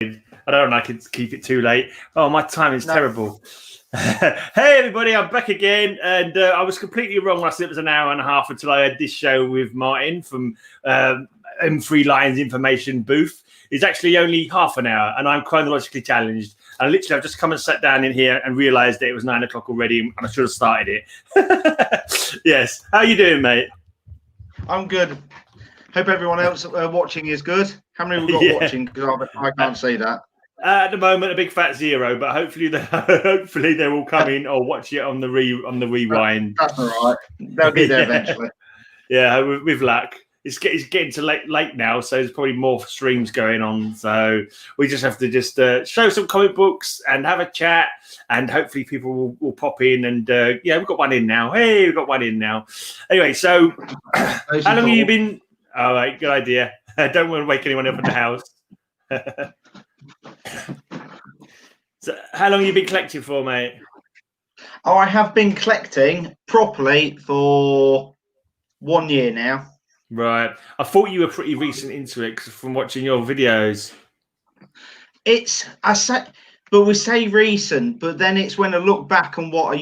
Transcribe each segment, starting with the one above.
I don't know. I can keep it too late. Oh, my timing's terrible. Hey, everybody, I'm back again. And I was completely wrong when I said it was an hour and a half until I had this show with Martin from M3Lions information booth. It's actually only half an hour, and I'm chronologically challenged. And literally, I've just come and sat down in here and realised that it was 9 o'clock already, and I should have started it. Yes. How you doing, mate? I'm good. Hope everyone else watching is good. How many have we got watching? Because I can't see that. At the moment, a big fat 0, but hopefully they will come in or watch it on the rewind. That's all right. They'll get there eventually. Yeah, with luck. It's getting to late now, so there's probably more streams going on. So we just have to show some comic books and have a chat, and hopefully people will pop in. And we've got one in now. Hey, we've got one in now. Anyway, so how long have you been? All right, good idea. Don't want to wake anyone up in the house. So how long have you been collecting for, mate? Oh, I have been collecting properly for 1 year now. Right. I thought you were pretty recent into it from watching your videos. But we say recent, but then it's when I look back on what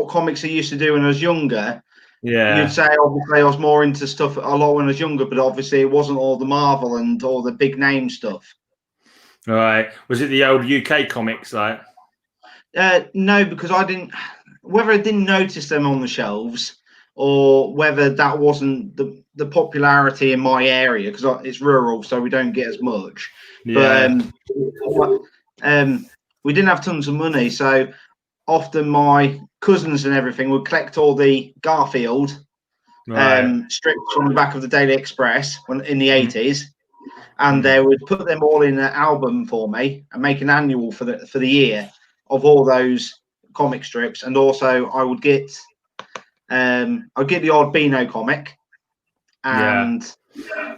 comics I used to do when I was younger. Yeah. You'd say obviously I was more into stuff a lot when I was younger, but obviously it wasn't all the Marvel and all the big name stuff. Right. Was it the old UK comics like? No, because whether I didn't notice them on the shelves or whether that wasn't the popularity in my area, because it's rural, so we don't get as much. Yeah. But we didn't have tons of money, so often my cousins and everything would collect all the Garfield strips from the back of the Daily Express in the 80s, and they would put them all in an album for me and make an annual for the year of all those comic strips. And also I would get the odd Beano comic, and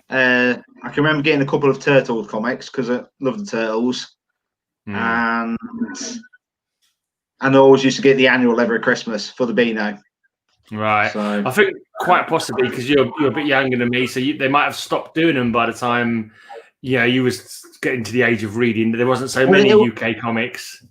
I can remember getting a couple of Turtles comics because I love the Turtles, and I always used to get the annual every Christmas for the Beano. Right. So, I think quite possibly because you're a bit younger than me, so they might have stopped doing them by the time you was getting to the age of reading. There wasn't so many UK comics.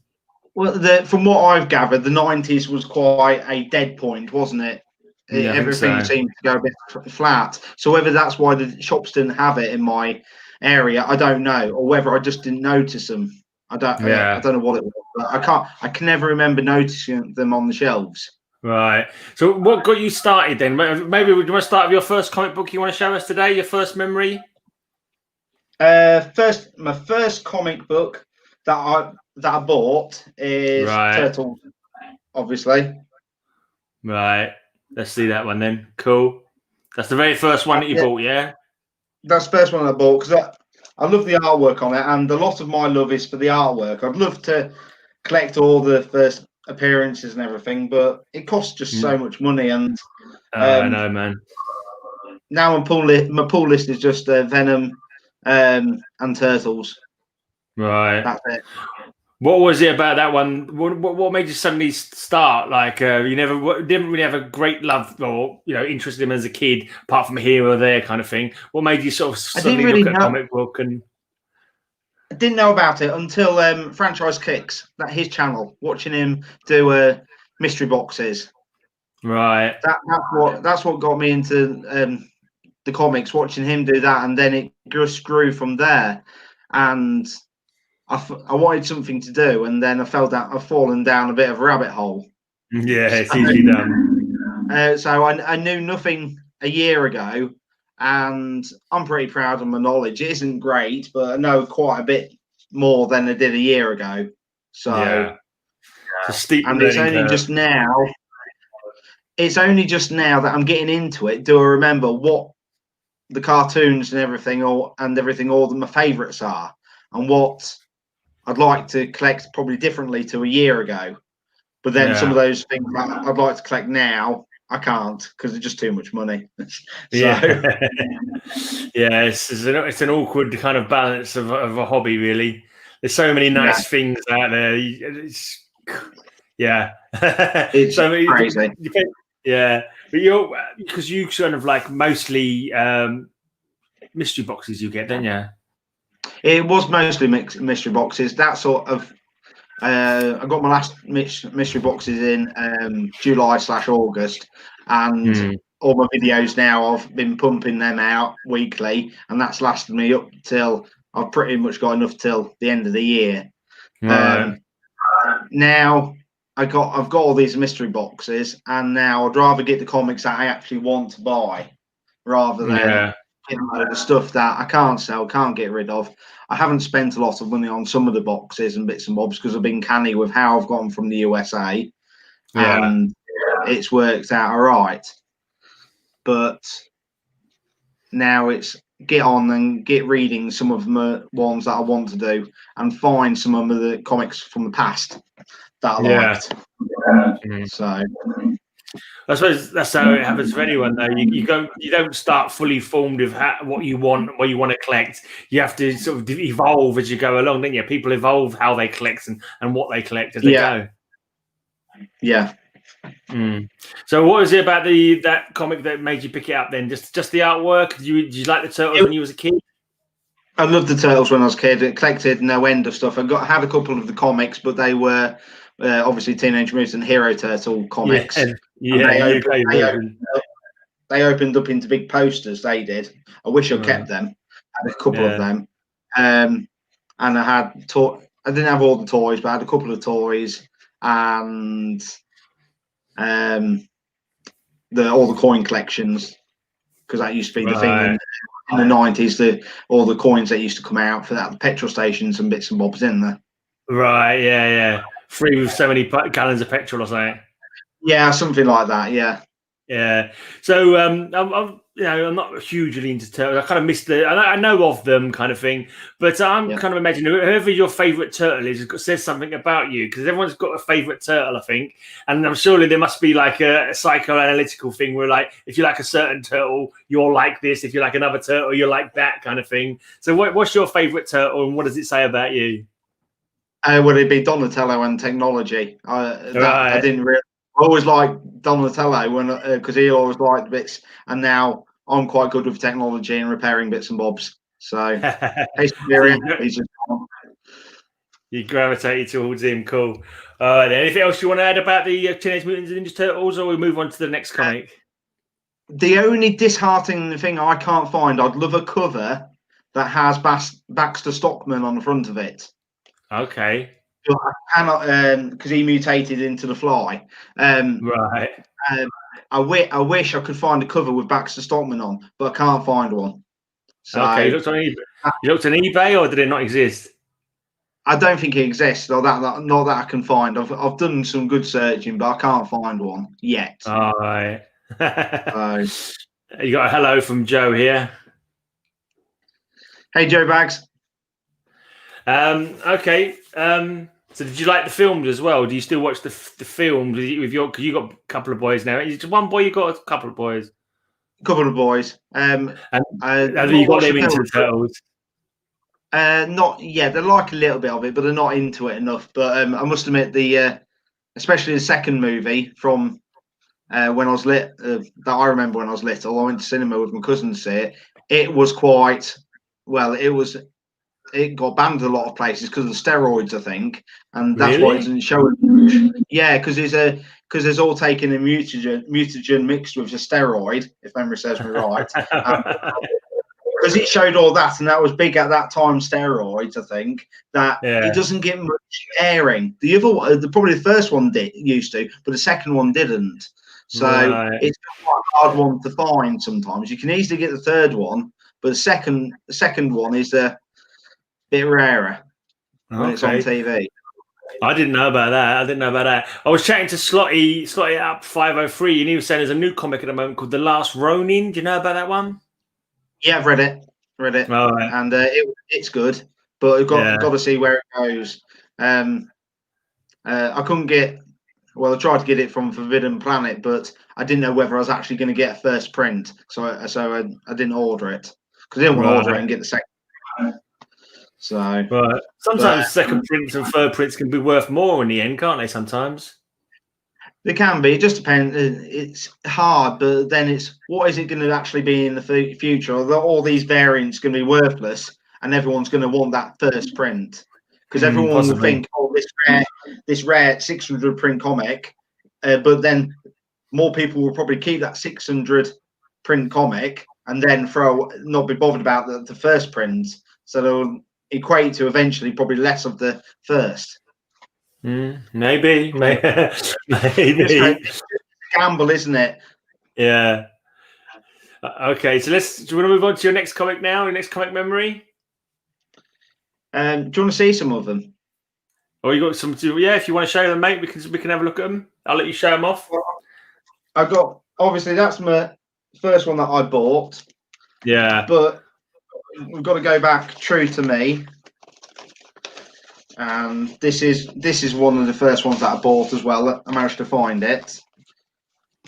Well, from what I've gathered, the 90s was quite a dead point, wasn't it? Yeah, everything seemed to go a bit flat. So whether that's why the shops didn't have it in my area, I don't know, or whether I just didn't notice them. I don't know what it was. But I can never remember noticing them on the shelves. Right. So what got you started then? Maybe would you want to start with your first comic book you want to show us today? Your first memory? My first comic book that I bought is Turtles, obviously. Right. Let's see that one then. Cool. That's the very first one that you bought, yeah? That's the first one I bought because I love the artwork on it, and a lot of my love is for the artwork. I'd love to collect all the first appearances and everything, but it costs just so much money. And I know, man. Now my pool list is just Venom and Turtles. Right. That's it. What was it about that one? What made you suddenly start? Like you didn't really have a great love or interest in him as a kid, apart from here or there kind of thing. What made you sort of suddenly look at a comic book? And I didn't know about it until Franchise Kicks, his channel, watching him do mystery boxes. Right. That's what got me into the comics, watching him do that, and then it just grew from there. And I wanted something to do, and then I've fallen down a bit of a rabbit hole. Yeah, it's easily done. So I knew nothing a year ago, and I'm pretty proud of my knowledge. It isn't great, but I know quite a bit more than I did a year ago. So, and it's only just now. It's only just now that I'm getting into it. Do I remember what the cartoons and everything, all my favourites are, and what I'd like to collect probably differently to a year ago. But then some of those things that I'd like to collect now, I can't because it's just too much money. It's an awkward kind of balance of a hobby, really. There's so many nice things out there. It's crazy. But because you sort of like mostly mystery boxes you get, don't you? It was mostly mystery boxes. That sort of. I got my last mystery boxes in July/August, and all my videos now I've been pumping them out weekly, and that's lasted me up till I've pretty much got enough till the end of the year. Right. Now I've got all these mystery boxes, and now I'd rather get the comics that I actually want to buy rather than get a load of stuff that I can't sell, can't get rid of. I haven't spent a lot of money on some of the boxes and bits and bobs because I've been canny with how I've gotten from the USA, and it's worked out all right. But now it's get on and get reading some of the ones that I want to do and find some of the comics from the past that I liked. So I suppose that's how it happens for anyone, though. You don't start fully formed with what you want to collect. You have to sort of evolve as you go along, don't you? People evolve how they collect and what they collect as they go. Yeah. So, what was it about that comic that made you pick it up? Then, just the artwork. Did you like the Turtles when you was a kid? I loved the Turtles when I was a kid. It collected no end of stuff. I had a couple of the comics, but they were obviously Teenage Mutant Hero Turtle comics. Yeah, they opened up into big posters. They did. I wish I kept them. I had a couple of them, and I had I didn't have all the toys, but I had a couple of toys and all the coin collections, because that used to be the thing in the 90s. All the coins that used to come out for that, the petrol stations and bits and bobs in there. Right. Yeah. Free with so many gallons of petrol or something. Yeah, something like that. Yeah. Yeah. So I'm not hugely into turtles. I kind of missed I know of them, kind of thing, but I'm kind of imagining whoever your favorite turtle is says something about you, because everyone's got a favorite turtle, I think, and I'm surely there must be like a psychoanalytical thing where, like, if you like a certain turtle, you're like this. If you like another turtle, you're like that kind of thing. So what's your favorite turtle, and what does it say about you? Would it be Donatello and technology? I didn't really. I always liked Donatello because he always liked bits, and now I'm quite good with technology and repairing bits and bobs. So you gravitated towards him. Cool. Anything else you want to add about the Teenage Mutant Ninja Turtles, or we move on to the next comic? The only disheartening thing I can't find, I'd love a cover that has Baxter Stockman on the front of it. Okay. But I cannot, because he mutated into the Fly. Right. I wish I could find a cover with Baxter Stockman on, but I can't find one. So, okay, you looked on eBay, or did it not exist? I don't think it exists, or not that I can find. I've done some good searching, but I can't find one yet. All right. You got a hello from Joe here. Hey, Joe Bags. Okay. So did you like the films as well? Do you still watch the films with because you got a couple of boys now? Is it one boy? You got a couple of boys. A couple of boys. And have you got them into the Turtles? Not yet. They like a little bit of it, but they're not into it enough. But I must admit, especially the second movie from when I was that I remember when I was little, I went to cinema with my cousin to see it. It was quite well. It got banned a lot of places because of the steroids, I think, and that's why it doesn't show it much. Yeah, because it's all taken a mutagen mixed with a steroid, if memory serves me right. Because it showed all that, and that was big at that time. Steroids, I think, that it doesn't get much airing. The other one, probably the first one used to, but the second one didn't. So it's quite a hard one to find. Sometimes you can easily get the third one, but the second one is a bit rarer when it's on TV. I didn't know about that. I was chatting to Slotty up 503, and he was saying there's a new comic at the moment called The Last Ronin. Do you know about that one? Yeah, I've read it. All right. And it's good, but I've got to see where it goes. I couldn't get. Well, I tried to get it from Forbidden Planet, but I didn't know whether I was actually going to get a first print, so I didn't order it because I didn't want to order it and get the second. So, sometimes second prints and third prints can be worth more in the end, can't they? Sometimes they can be. It just depends. It's hard, but then it's what is it going to actually be in the future? Are all these variants going to be worthless, and everyone's going to want that first print because everyone will think, oh, this rare 600 print comic, but then more people will probably keep that 600 print comic and then not be bothered about the first print, so they'll equate to eventually probably less of the first. Maybe. It's a gamble, isn't it? Yeah. Okay, so do you want to move on to your next comic now? Your next comic memory? Do you want to see some of them? Oh, you got some? Yeah, if you want to show them, mate, we can have a look at them. I'll let you show them off. I got, obviously that's my first one that I bought. Yeah. But we've got to go back true to me. And this is one of the first ones that I bought as well. I managed to find it.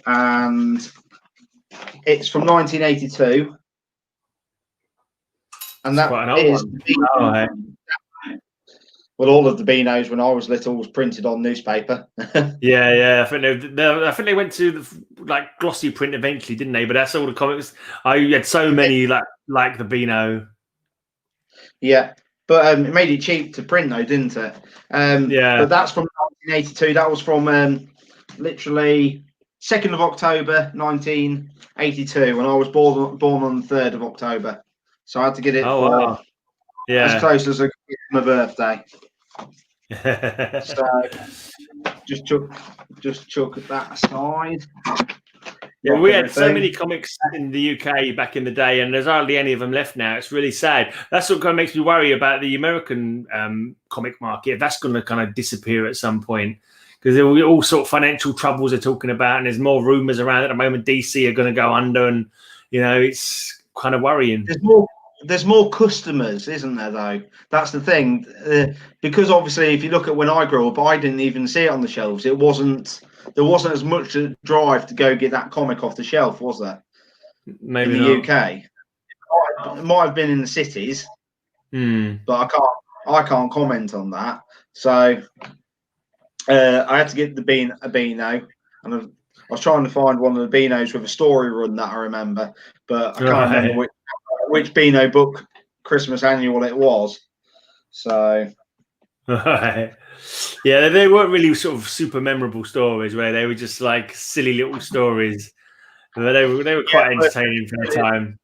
And it's from 1982. And that quite an old one. Well, all of the Beanos when I was little was printed on newspaper. Yeah. I think they went to the glossy print eventually, didn't they? But that's all the comics. I had so many like the Beano. Yeah, but it made it cheap to print though, didn't it? Yeah. But that's from 1982. That was from literally 2nd of October 1982, when I was born on the 3rd of October. So I had to get it wow. as close as I could get my birthday. So just chuck that aside. Yeah, we had so many comics in the UK back in the day, and there's hardly any of them left now. It's really sad. That's what kind of makes me worry about the American comic market. That's going to kind of disappear at some point, because there will be all sort of financial troubles they're talking about, and there's more rumors around at the moment. DC are going to go under, and it's kind of worrying. There's more customers, isn't there, though? That's the thing. Because obviously, if you look at when I grew up, I didn't even see it on the shelves. There wasn't as much drive to go get that comic off the shelf, was there? Maybe in the UK. It might have been in the cities, but I can't comment on that. So I had to get a Beano, and I was trying to find one of the Beanos with a story run that I remember, but I can't remember which Beano book Christmas annual it was. So yeah, they weren't really sort of super memorable stories, where they were just like silly little stories. But they were quite entertaining for the time.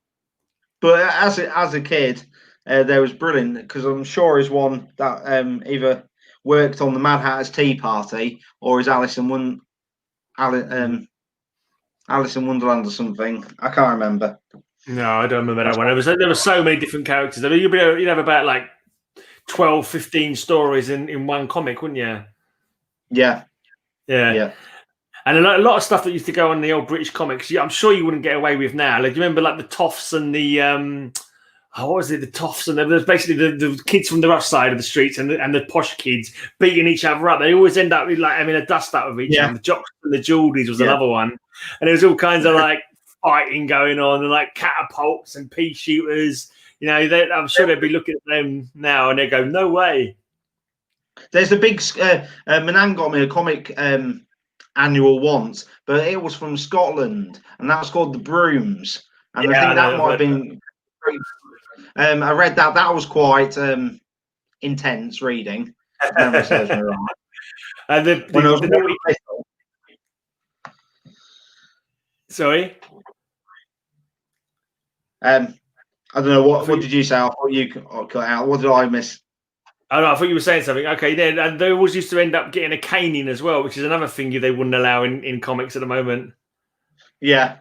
But as a kid, there was brilliant, because I'm sure he's one that either worked on the Mad Hatter's Tea Party or is Alice in Wonderland or something. I can't remember. No, I don't remember that one. There were so many different characters. I mean, you'd have about like 12, 15 stories in one comic, wouldn't you? Yeah. And a lot of stuff that used to go on the old British comics, I'm sure you wouldn't get away with now. Like, do you remember like the Toffs and the what was it? The Toffs, and there's basically the kids from the rough side of the streets and the posh kids beating each other up. They always end up with like having a dust up with each other. The Jocks and the Geordies was another one, and there was all kinds of like fighting going on, and like catapults and pea shooters. I'm sure they'd be looking at them now and they go, "No way." There's a big Manan got me a comic annual once, but it was from Scotland, and that was called The Brooms, and I think that might have been. I read that. That was quite intense reading. If memory serves me right. And sorry. I don't know what did you say? I thought you cut out. What did I miss? Oh, no, I thought you were saying something. Okay, then, and they always used to end up getting a caning as well, which is another thing they wouldn't allow in comics at the moment. Yeah.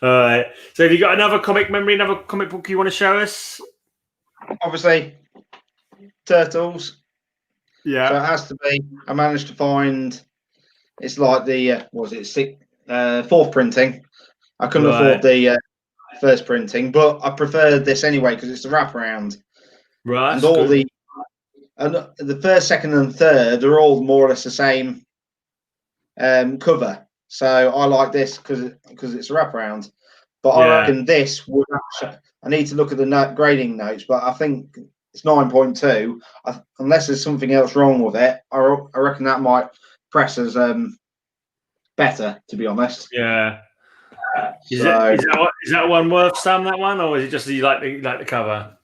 All right. So have you got another comic memory, another comic book you want to show us? Obviously, Turtles. Yeah. So it has to be. I managed to find. It's like the fourth printing. I couldn't afford the first printing, but I preferred this anyway because it's the wraparound. Right. And the first, second, and third are all more or less the same cover. So I like this because it's a wraparound. But I reckon this would actually, I need to look at the grading notes, but I think it's 9.2. Unless there's something else wrong with it, I reckon that might press as better, to be honest. Yeah. Is that one worth some? That one, or is it just you like the cover?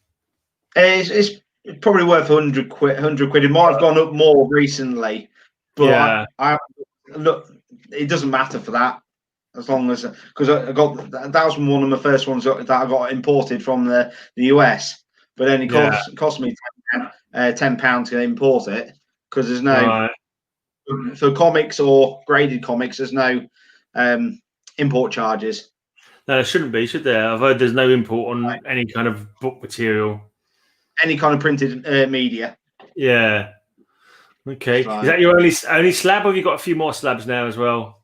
It's probably worth 100 quid. 100 quid. It might have gone up more recently, but I look. It doesn't matter for that, as long as because I got that was one of my first ones that I got imported from the US, but then it cost me £10 to import it because there's no for comics or graded comics. There's no import charges. No, there shouldn't be, should there? I've heard there's no import on any kind of book material. Any kind of printed media. Yeah. Okay. So, is that your only slab, or have you got a few more slabs now as well?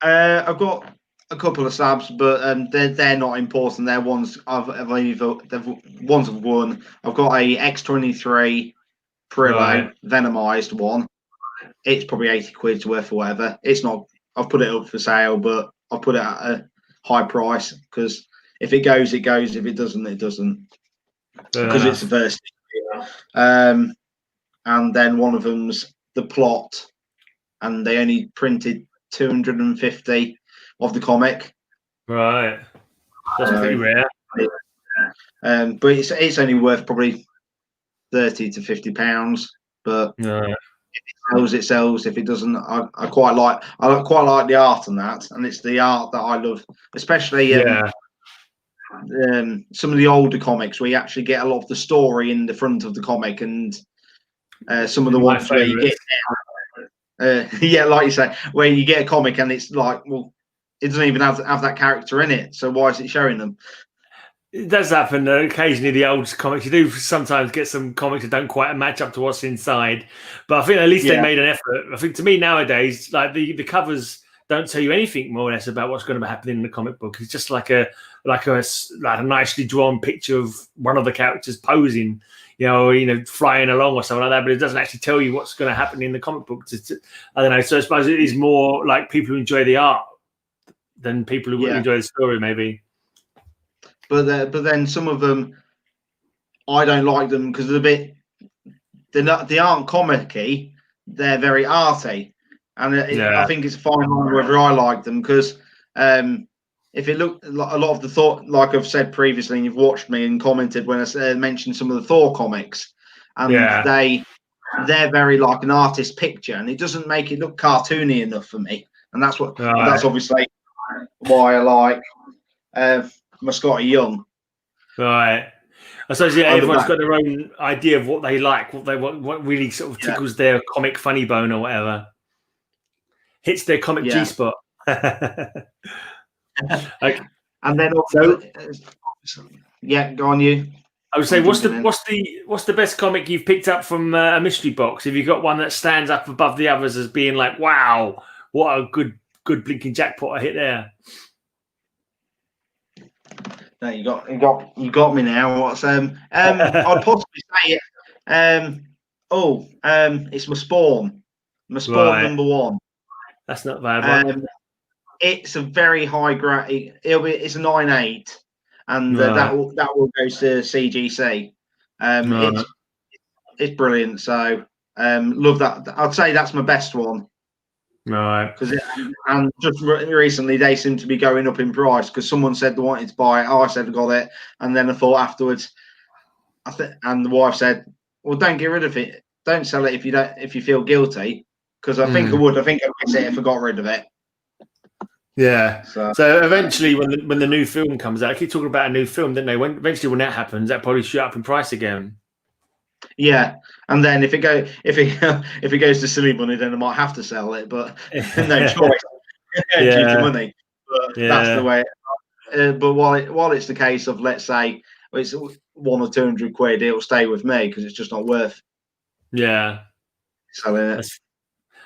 I've got a couple of slabs, but they're not important. They're ones I've ones I've won. I've got a X23 Perillo venomized one. It's probably 80 quid's worth or whatever. It's not. I've put it up for sale, but I've put it at a high price because if it goes, it goes. If it doesn't, it doesn't. Because it's the first. And then one of them's the plot, and they only printed 250 of the comic. Right, that's pretty rare. But it's only worth probably £30 to £50. But if it sells. If it doesn't, I quite like the art on that, and it's the art that I love, especially some of the older comics where you actually get a lot of the story in the front of the comic, and some of the ones where you get like you say, where you get a comic and it's like, well, it doesn't even have that character in it, so why is it showing them? It does happen occasionally. The old comics, you do sometimes get some comics that don't quite match up to what's inside, but I think at least they made an effort. I think to me nowadays, like the covers don't tell you anything more or less about what's going to be happening in the comic book. It's just like a nicely drawn picture of one of the characters posing, flying along or something like that. But it doesn't actually tell you what's going to happen in the comic book. I don't know. So I suppose it is more like people who enjoy the art than people who enjoy the story, maybe. But then some of them, I don't like them because they aren't comic-y. They're very arty, and I think it's a fine line whether I like them because if it looked a lot of the thought, like I've said previously, and you've watched me and commented when I mentioned some of the Thor comics, and they're very like an artist picture, and it doesn't make it look cartoony enough for me, and that's obviously why I like my Scotty Young. Right. I suppose everyone's got their own idea of what they like, what really sort of tickles their comic funny bone or whatever. Hits their comic G spot. Okay. And then also, go on you. I would say, what's the best comic you've picked up from a mystery box? Have you got one that stands up above the others as being like, wow, what a good blinking jackpot I hit there? No, you got me now. What's I'd possibly say it. It's my Spawn number 1. That's not bad. It's a very high grade. It's a 9.8, and that will go to CGC. It's brilliant. So love that. I'd say that's my best one. Right. And just recently they seem to be going up in price because someone said they wanted to buy it. I said I got it, and then I thought afterwards, and the wife said, "Well, don't get rid of it. Don't sell it if you feel guilty." Because I think I would. I think I'd miss it if I got rid of it. Yeah. So eventually, when the new film comes out, I keep talking about a new film, didn't they? When that happens, that probably shoot up in price again. Yeah, and then if it goes to silly money, then I might have to sell it, but no choice due to money. But that's the way. But while it's the case of, let's say it's 100 or 200 quid, it'll stay with me because it's just not worth. Selling it.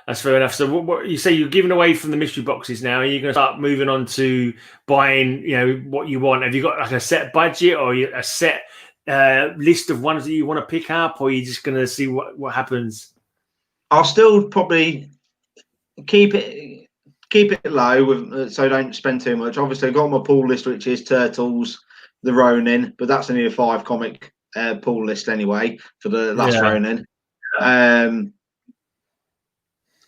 That's fair enough. So what you say, you're giving away from the mystery boxes now? Are you going to start moving on to buying, what you want? Have you got like a set budget or a set list of ones that you want to pick up, or are you just going to see what happens? I'll still probably keep it low so I don't spend too much. Obviously, I've got my pool list, which is Turtles, the Ronin, but that's only a 5 comic pool list anyway for the last Ronin.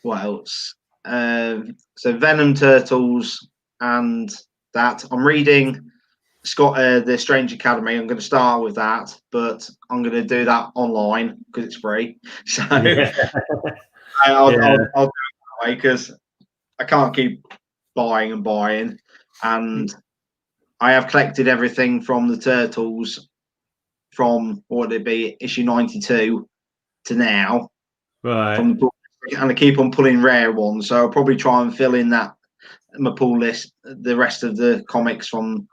What else? So Venom, Turtles, and that. I'm reading the Strange Academy. I'm going to start with that, but I'm going to do that online because it's free. So I'll do it that way because I can't keep buying and buying. And I have collected everything from the Turtles from, what would it be, issue 92 to now. Right. From the book, and I keep on pulling rare ones. So I'll probably try and fill in my pull list, the rest of the comics from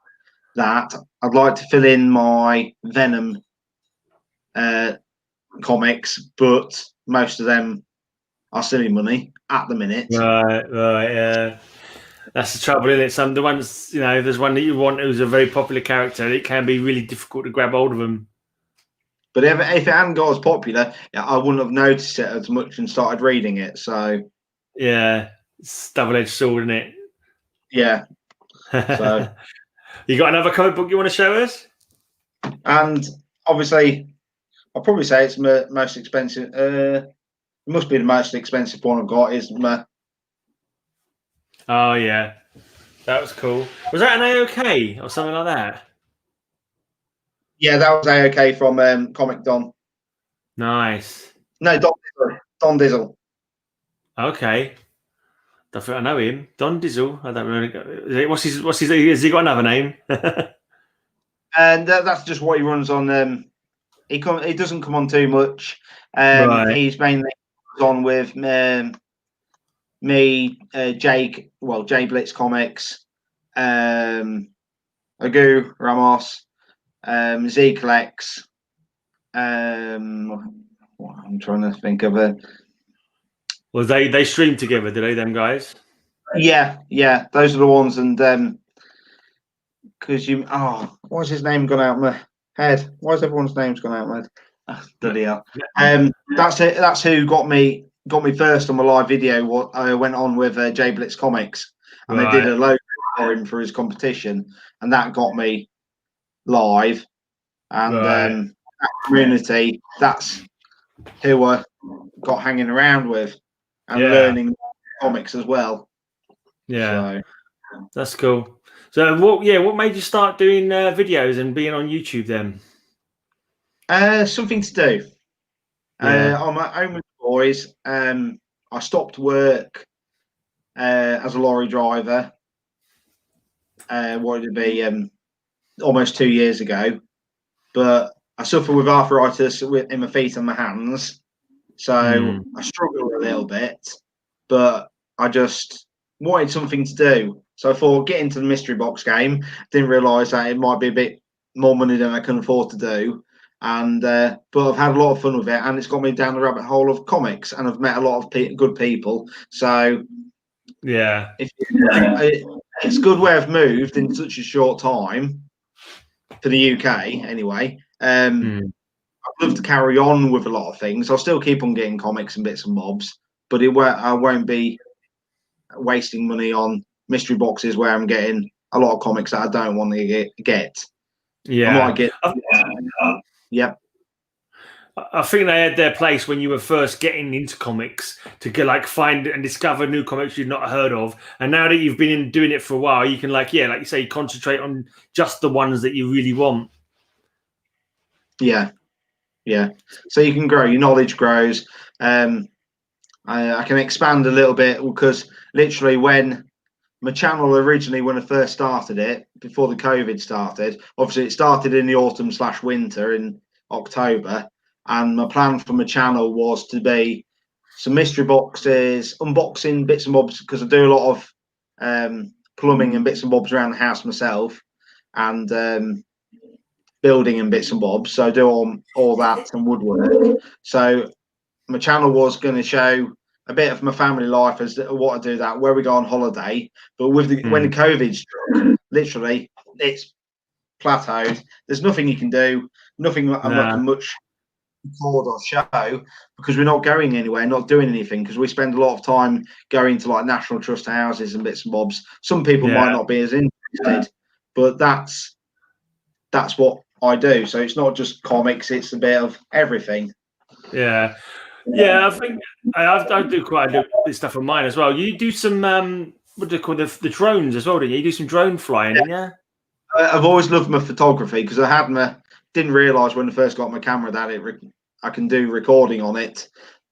that. I'd like to fill in my Venom comics, but most of them are silly money at the minute. Right, yeah. That's the trouble, isn't it? Some the ones, if there's one that you want who's a very popular character, it can be really difficult to grab hold of them. But if it hadn't got as popular, I wouldn't have noticed it as much and started reading it. So yeah, it's double-edged sword, isn't it? Yeah. So you got another comic book you want to show us? And obviously, I'll probably say it's my most expensive. It must be the most expensive one I've got. Is my. Oh yeah, that was cool. Was that an AOK or something like that? Yeah, that was AOK from Comic Don. Nice. No, Don Dizzle. Okay. I think I know him. Don Dizzle. I don't really. What's his? Has he got another name? And that's just what he runs on. He doesn't come on too much. Right. He's mainly on with me, Jake. Well, Jay Blitz Comics, Agu Ramos, Zeke Lex. I'm trying to think of it. Well, they stream together, do they? Them guys. Yeah, those are the ones, and because why's his name gone out of my head? Why's everyone's name's gone out of my head? Bloody hell. That's it. That's who got me first on my live video. What I went on with Jay Blitz Comics, and they did a logo for him for his competition, and that got me live. And that community, that's who I got hanging around with and learning comics as well. Yeah, so that's cool. So what made you start doing videos and being on YouTube then? Something to do. On my own with the boys. I stopped work as a lorry driver. What would it be? Almost 2 years ago. But I suffer with arthritis in my feet and my hands, so I struggle a little bit. But I just wanted something to do, so I thought get into the mystery box game. Didn't realise that it might be a bit more money than I can afford to do, and but I've had a lot of fun with it, and it's got me down the rabbit hole of comics, and I've met a lot of good people. So yeah, it's good where I've moved in such a short time for the UK anyway. I'd love to carry on with a lot of things. I'll still keep on getting comics and bits and bobs, but I won't be wasting money on mystery boxes where I'm getting a lot of comics that I don't want to get. Yeah, I might get. Yep. I think they had their place when you were first getting into comics to get find and discover new comics you'd not heard of. And now that you've been doing it for a while, you can like you say, concentrate on just the ones that you really want. Yeah. So you can grow, your knowledge grows. I can expand a little bit because literally when my channel originally, when I first started it, before the COVID started, obviously it started in the autumn/winter in October. And my plan for my channel was to be some mystery boxes, unboxing bits and bobs, because I do a lot of plumbing and bits and bobs around the house myself, and building and bits and bobs. So I do all that and woodwork. So my channel was going to show a bit of my family life as what I do that, where we go on holiday. But with when the COVID struck, literally it's plateaued. There's nothing you can do, nothing I can much record or show because we're not going anywhere, not doing anything, because we spend a lot of time going to like National Trust houses and bits and bobs. Some people might not be as interested, but that's what I do. So it's not just comics, it's a bit of everything. Yeah, I think I do quite a bit of stuff on mine as well. You do some what do you call the drones as well? Didn't you do some drone flying? Didn't you? I've always loved my photography because didn't realise when I first got my camera that I can do recording on it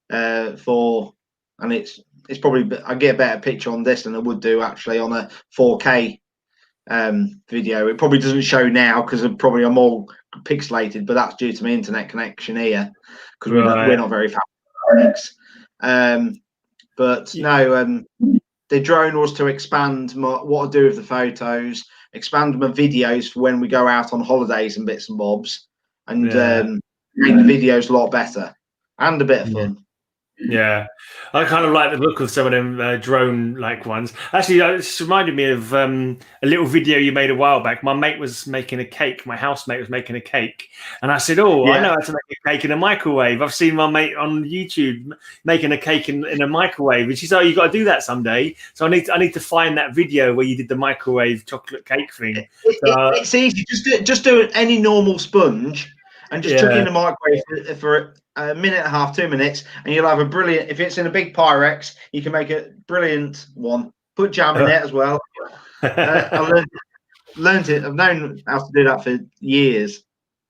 and it's probably I get a better picture on this than I would do actually on a 4K video. It probably doesn't show now because probably I'm all pixelated, but that's due to my internet connection here because we're not very fast. But no, the drone was to expand what I do with the photos, expand my videos for when we go out on holidays and bits and bobs, and make the videos a lot better and a bit of fun. Yeah, I kind of like the look of some of them drone-like ones. Actually, it's reminded me of a little video you made a while back. My mate was making a cake. My housemate was making a cake, and I said, "Oh, I know how to make a cake in a microwave. I've seen my mate on YouTube making a cake in a microwave." And she said, "Oh, you got to do that someday." So I need to find that video where you did the microwave chocolate cake thing. It's easy. Just do any normal sponge. And just chuck it in the microwave for a minute and a half, 2 minutes, and you'll have a brilliant. If it's in a big Pyrex, you can make a brilliant one. Put jam in it as well. I learned it. I've known how to do that for years.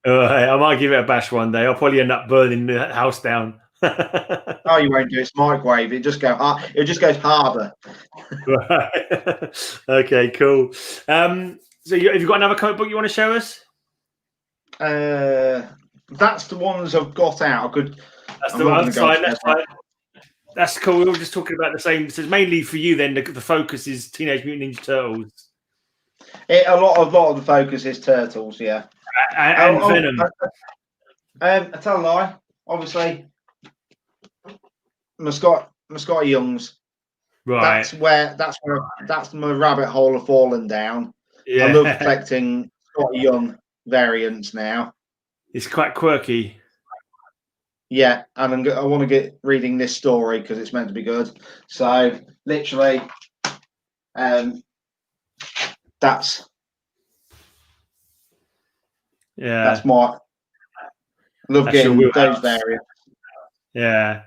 I might give it a bash one day. I'll probably end up burning the house down. Oh, you won't do it. It's microwave. It just goes harder. Right. Okay, cool. So have you got another comic book you want to show us? That's the ones I've got out. That's fine. That's fine. That's cool. We were just talking about the same. So it's mainly for you then. The focus is Teenage Mutant Ninja Turtles. A lot of the focus is Turtles, yeah. And Venom. I tell a lie. Obviously, Scotty Youngs. Right. That's my rabbit hole of fallen down. Yeah. I love collecting Scotty Young variants now. It's quite quirky. Yeah, and I want to get reading this story because it's meant to be good. So literally, that's my love getting those variants. Yeah,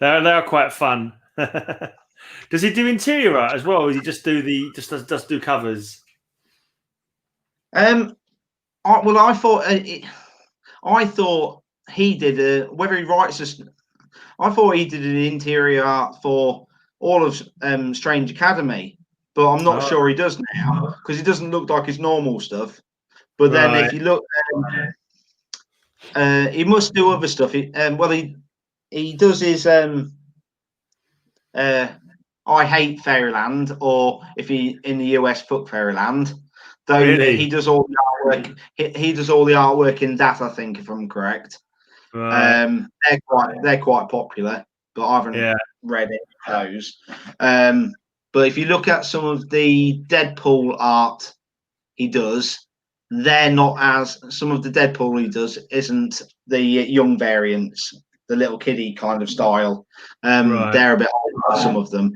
they're quite fun. Does he do interior art as well, or does he just do just do covers? I thought he did whether he writes this. I thought he did an interior art for all of Strange Academy, but I'm not sure he does now because it doesn't look like his normal stuff. But then if you look, he must do other stuff. He does his I hate Fairyland, or if he in the US, fuck Fairyland. Though really? He does all the artwork. He does all the artwork in that, I think, if I'm correct. Right. They're quite popular, but I haven't read it those. But if you look at some of the Deadpool art he does, they're not as some of the Deadpool he does isn't the young variants, the little kiddie kind of style. They're a bit older, some of them.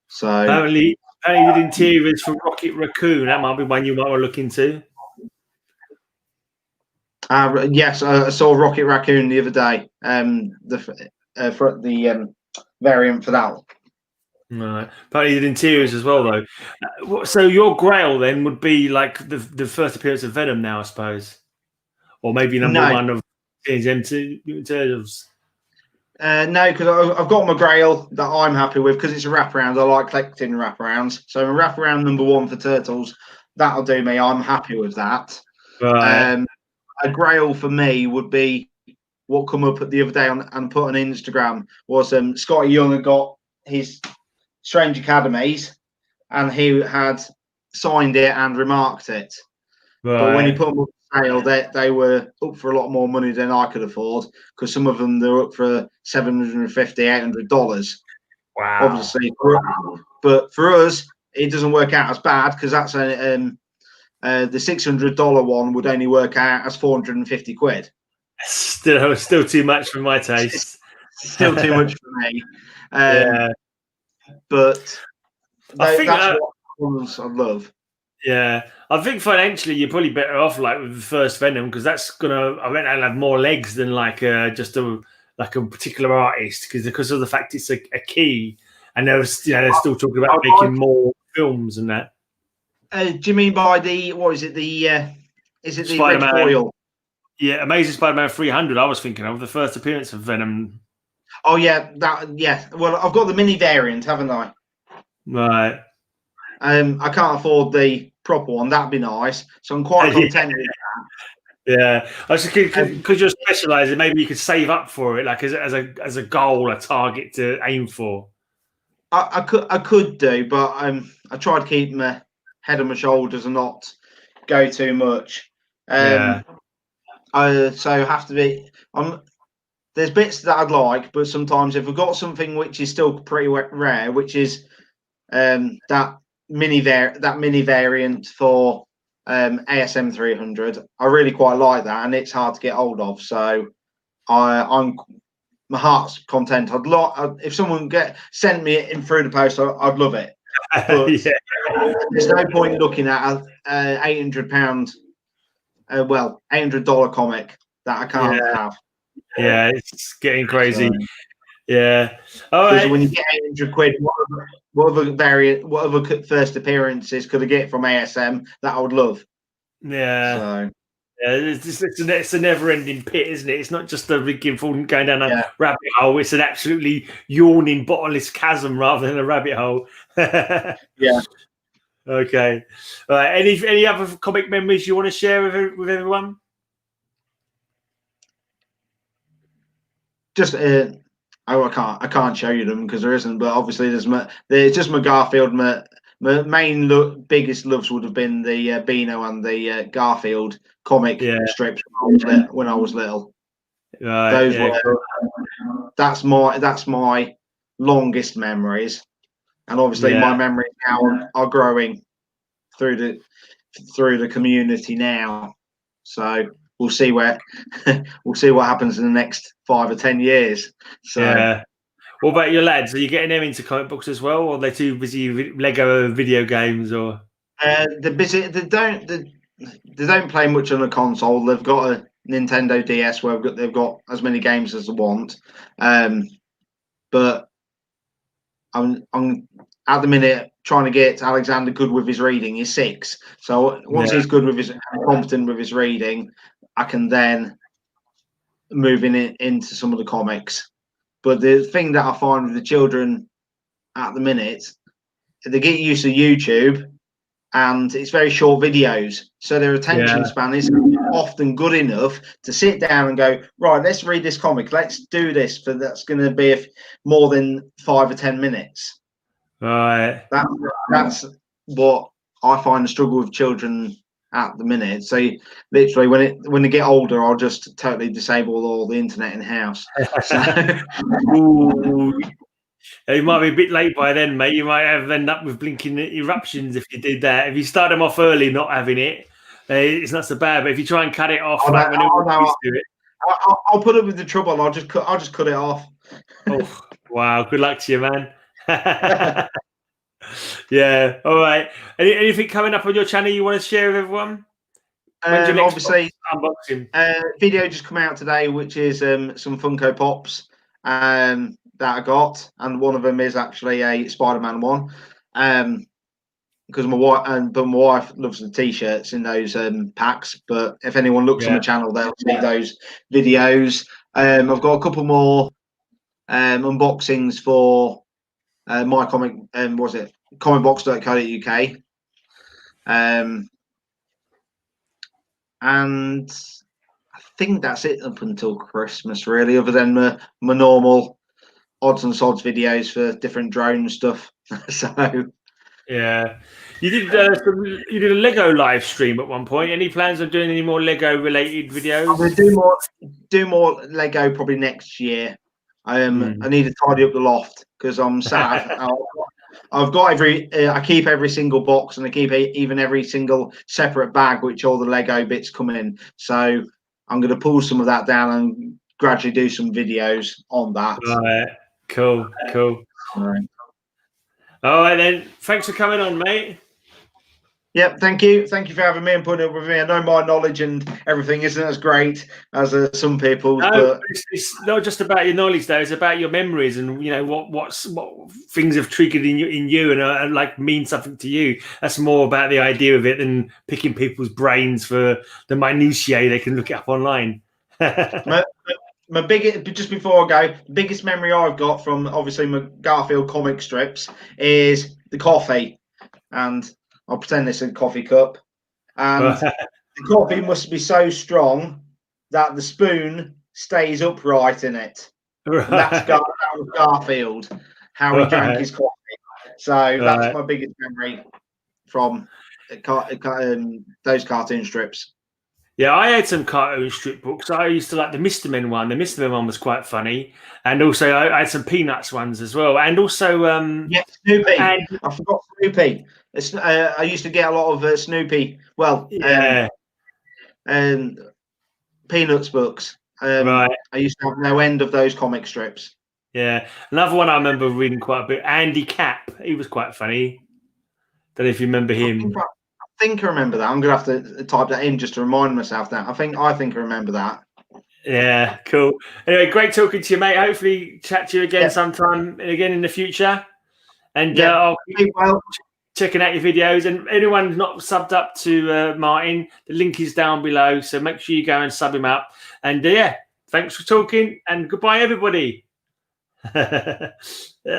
So apparently you did interiors for Rocket Raccoon. That might be one you might want to look into. Yes, I saw Rocket Raccoon the other day. The variant for that. Right. Apparently you did interiors as well, though. So your Grail then would be like the first appearance of Venom now, I suppose, or maybe number one of M3 Turtles. No, because I've got my Grail that I'm happy with because it's a wraparound. I like collecting wraparounds. So a wraparound number one for Turtles, that'll do me. I'm happy with that. Right. A Grail for me would be what come up the other day and put on Instagram was Scotty Young had got his Strange Academies and he had signed it and remarked it. Right. But when he put them up for sale, they were up for a lot more money than I could afford because some of them they're up for $750, $800. Wow. Obviously, but for us, it doesn't work out as bad because that's the $600 one would only work out as 450 quid. Still too much for my taste. Still too much for me. But that's what ones I love. Yeah, I think financially you're probably better off like with the first Venom because that's gonna. I bet I'll have more legs than like just a particular artist because of the fact it's a key, and they're still talking about making more films and that. Do you mean by the what is it? Is it the red Spider-Man. foil? Yeah, Amazing Spider-Man 300. I was thinking of the first appearance of Venom. Oh yeah, Well, I've got the mini variant, haven't I? Right. I can't afford the proper one. That'd be nice. So I'm quite content with that. Yeah, I was because you're specialising. Maybe you could save up for it, like as a goal, a target to aim for. I could do, but I try to keep my head on my shoulders and not go too much. Yeah. So have to be. There's bits that I'd like, but sometimes if we've got something which is still pretty rare, which is that mini variant for ASM 300, I really quite like that, and it's hard to get hold of. So I'm my heart's content. If someone sent me it in through the post, I'd love it. But there's no point looking at a £800, $800 comic that I can't have. Yeah, it's getting crazy. So, yeah. All right. When you get £800, what other first appearances could I get from ASM that I would love? Yeah. So. Yeah, it's a never-ending pit, isn't it? It's not just a rigging going down a rabbit hole. It's an absolutely yawning, bottomless chasm rather than a rabbit hole. Yeah. Okay. All right. Any other comic memories you want to share with everyone? Just I can't show you them because there isn't. But obviously, there's just my Garfield. My main biggest loves would have been the Beano and the Garfield comic strips when I was little. Right. Those were. That's my longest memories, and obviously my memories now are growing through the community now. So we'll see what happens in the next 5 or 10 years. So. Yeah. What about your lads? Are you getting them into comic books as well, or are they too busy with Lego video games? Or they're busy. They don't play much on a console. They've got a Nintendo DS where they've got as many games as they want. But I'm at the minute trying to get Alexander good with his reading. He's 6, so once he's good with competent with his reading, I can then move into some of the comics. But the thing that I find with the children at the minute, they get used to YouTube, and it's very short videos, so their attention span is often good enough to sit down and go, right, let's read this comic, let's do this, that's going to be more than 5 or 10 minutes. Right. That's what I find the struggle with children at the minute. So literally when they get older, I'll just totally disable all the internet in the house. So. You might be a bit late by then, mate. You might end up with blinking eruptions if you did that. If you start them off early, not having it, it's not so bad. But if you try and cut it off, I'll put up with the trouble. I'll just cut it off. Oh, wow! Good luck to you, man. Yeah. All right. Anything coming up on your channel you want to share with everyone? Obviously, unboxing. Video just come out today, which is some Funko Pops that I got, and one of them is actually a Spider-Man one. Because my wife loves the T-shirts in those packs. But if anyone looks on the channel, they'll see those videos. I've got a couple more unboxings for my comic. Was it comicbox.co.uk? And I think that's it up until Christmas, really. Other than my normal odds and sods videos for different drone stuff. So. Yeah, you did a Lego live stream at one point. Any plans of doing any more Lego related videos? I'm gonna do more Lego probably next year. I need to tidy up the loft because I'm sad. I've got I keep every single box, and I keep even every single separate bag which all the Lego bits come in. So I'm going to pull some of that down and gradually do some videos on that. Right. Cool. All right then. Thanks for coming on, mate. Yep, thank you for having me and putting up with me. I know my knowledge and everything isn't as great as some people's, No, but it's not just about your knowledge, though. It's about your memories and what things have triggered in you and like mean something to you. That's more about the idea of it than picking people's brains for the minutiae they can look it up online. my biggest, just before I go, the biggest memory I've got from obviously my Garfield comic strips is the coffee, and I'll pretend it's a coffee cup, and the coffee must be so strong that the spoon stays upright in it. Right. And that was Garfield, how he drank his coffee. So that's my biggest memory from those cartoon strips. Yeah, I had some cartoon strip books. I used to like the Mr. Men one. The Mr. Men one was quite funny, and also I had some Peanuts ones as well, and also Snoopy. I forgot Snoopy. I used to get a lot of Snoopy. Well, Peanuts books. Right. I used to have no end of those comic strips. Yeah, another one I remember reading quite a bit. Andy Capp. He was quite funny. Don't know if you remember him. I think I remember that. I'm gonna have to type that in just to remind myself now. I think I remember that. Yeah, cool. Anyway, great talking to you, mate. Hopefully chat to you again sometime again in the future. And I'll keep checking out your videos. And anyone who's not subbed up to Martin, the link is down below. So make sure you go and sub him up. And thanks for talking and goodbye, everybody.